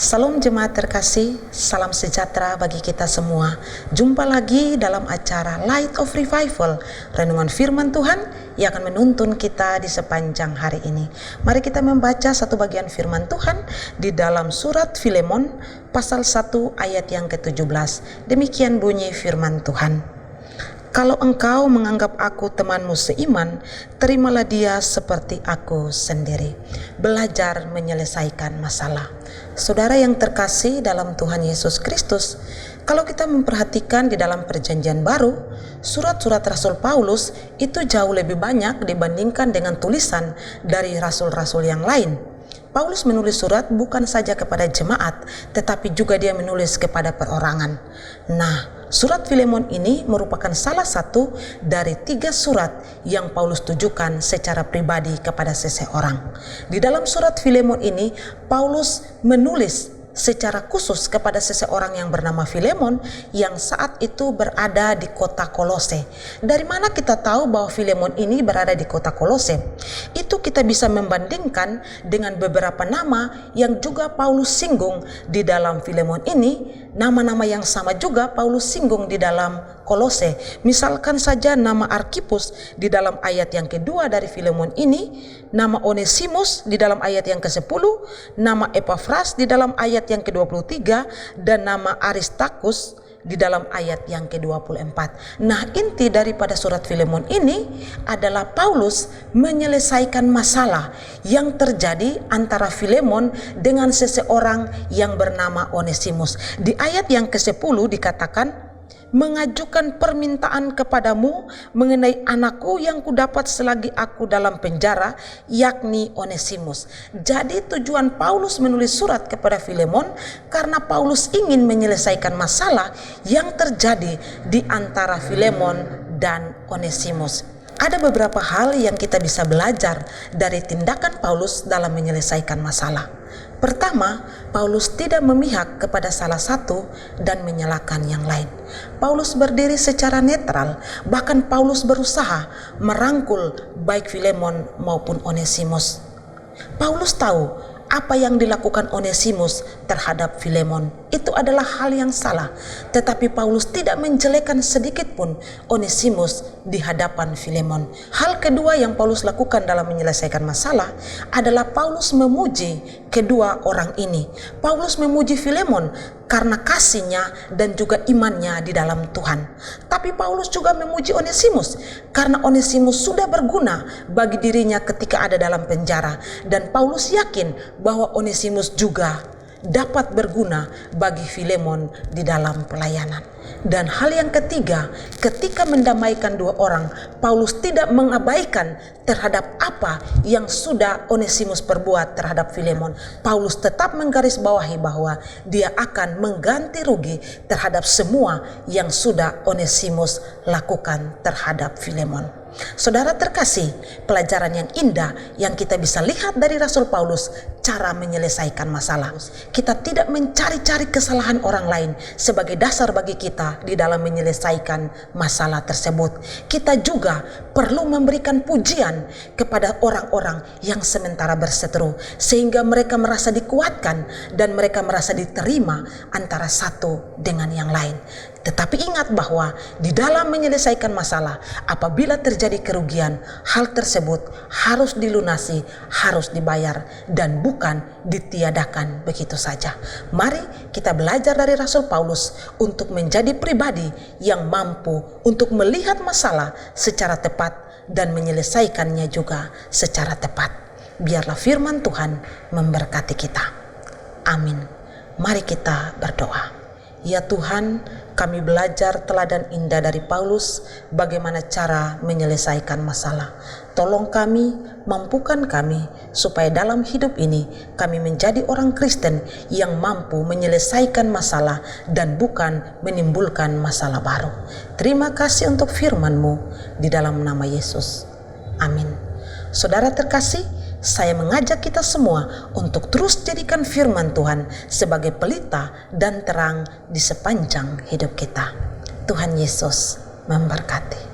Salam jemaat terkasih, salam sejahtera bagi kita semua. Jumpa lagi dalam acara Light of Revival, renungan firman Tuhan yang akan menuntun kita di sepanjang hari ini. Mari kita membaca satu bagian firman Tuhan di dalam surat Filemon pasal 1 ayat yang ke-17. Demikian bunyi firman Tuhan. Kalau engkau menganggap aku temanmu seiman, terimalah dia seperti aku sendiri. Belajar menyelesaikan masalah. Saudara yang terkasih dalam Tuhan Yesus Kristus, kalau kita memperhatikan di dalam Perjanjian Baru, surat-surat Rasul Paulus itu jauh lebih banyak dibandingkan dengan tulisan dari rasul-rasul yang lain. Paulus menulis surat bukan saja kepada jemaat, tetapi juga dia menulis kepada perorangan. Nah, surat Filemon ini merupakan salah satu dari 3 surat yang Paulus tujukan secara pribadi kepada seseorang. Di dalam surat Filemon ini, Paulus menulis secara khusus kepada seseorang yang bernama Filemon yang saat itu berada di kota Kolose. Dari mana kita tahu bahwa Filemon ini berada di kota Kolose? Itu kita bisa membandingkan dengan beberapa nama yang juga Paulus singgung di dalam Filemon ini. Nama-nama yang sama juga Paulus singgung di dalam Kolose. Misalkan saja nama Arkipus di dalam ayat yang kedua dari Filemon ini, nama Onesimus di dalam ayat yang ke-10, nama Epafras di dalam ayat yang ke-23, dan nama Aristarkus di dalam ayat yang ke-24. Nah, inti daripada surat Filemon ini adalah Paulus menyelesaikan masalah yang terjadi antara Filemon dengan seseorang yang bernama Onesimus. Di ayat yang ke-10 dikatakan, mengajukan permintaan kepadamu mengenai anakku yang kudapat selagi aku dalam penjara, yakni Onesimus. Jadi tujuan Paulus menulis surat kepada Filemon karena Paulus ingin menyelesaikan masalah yang terjadi di antara Filemon dan Onesimus. Ada beberapa hal yang kita bisa belajar dari tindakan Paulus dalam menyelesaikan masalah. Pertama, Paulus tidak memihak kepada salah satu dan menyalahkan yang lain. Paulus berdiri secara netral, bahkan Paulus berusaha merangkul baik Filemon maupun Onesimus. Paulus tahu apa yang dilakukan Onesimus terhadap Filemon itu adalah hal yang salah, tetapi Paulus tidak menjelekkan sedikit pun Onesimus di hadapan Filemon. Hal kedua yang Paulus lakukan dalam menyelesaikan masalah adalah Paulus memuji kedua orang ini. Paulus memuji Filemon karena kasihnya dan juga imannya di dalam Tuhan. Tapi Paulus juga memuji Onesimus karena Onesimus sudah berguna bagi dirinya ketika ada dalam penjara, dan Paulus yakin bahwa Onesimus juga dapat berguna bagi Filemon di dalam pelayanan. Dan hal yang ketiga, ketika mendamaikan dua orang, Paulus tidak mengabaikan terhadap apa yang sudah Onesimus perbuat terhadap Filemon. Paulus tetap menggarisbawahi bahwa dia akan mengganti rugi terhadap semua yang sudah Onesimus lakukan terhadap Filemon. Saudara terkasih, pelajaran yang indah yang kita bisa lihat dari Rasul Paulus, cara menyelesaikan masalah. Kita tidak mencari-cari kesalahan orang lain sebagai dasar bagi kita di dalam menyelesaikan masalah tersebut. Kita juga perlu memberikan pujian kepada orang-orang yang sementara berseteru, sehingga mereka merasa dikuatkan dan mereka merasa diterima antara satu dengan yang lain. Tetapi ingat bahwa di dalam menyelesaikan masalah, apabila terjadi kerugian, hal tersebut harus dilunasi, harus dibayar, dan bukan ditiadakan begitu saja. Mari kita belajar dari Rasul Paulus untuk menjadi pribadi yang mampu untuk melihat masalah secara tepat dan menyelesaikannya juga secara tepat. Biarlah firman Tuhan memberkati kita. Amin. Mari kita berdoa. Ya Tuhan, kami belajar teladan indah dari Paulus bagaimana cara menyelesaikan masalah. Tolong kami, mampukan kami, supaya dalam hidup ini kami menjadi orang Kristen yang mampu menyelesaikan masalah dan bukan menimbulkan masalah baru. Terima kasih untuk firman-Mu di dalam nama Yesus. Amin. Saudara terkasih, saya mengajak kita semua untuk terus jadikan firman Tuhan sebagai pelita dan terang di sepanjang hidup kita. Tuhan Yesus memberkati.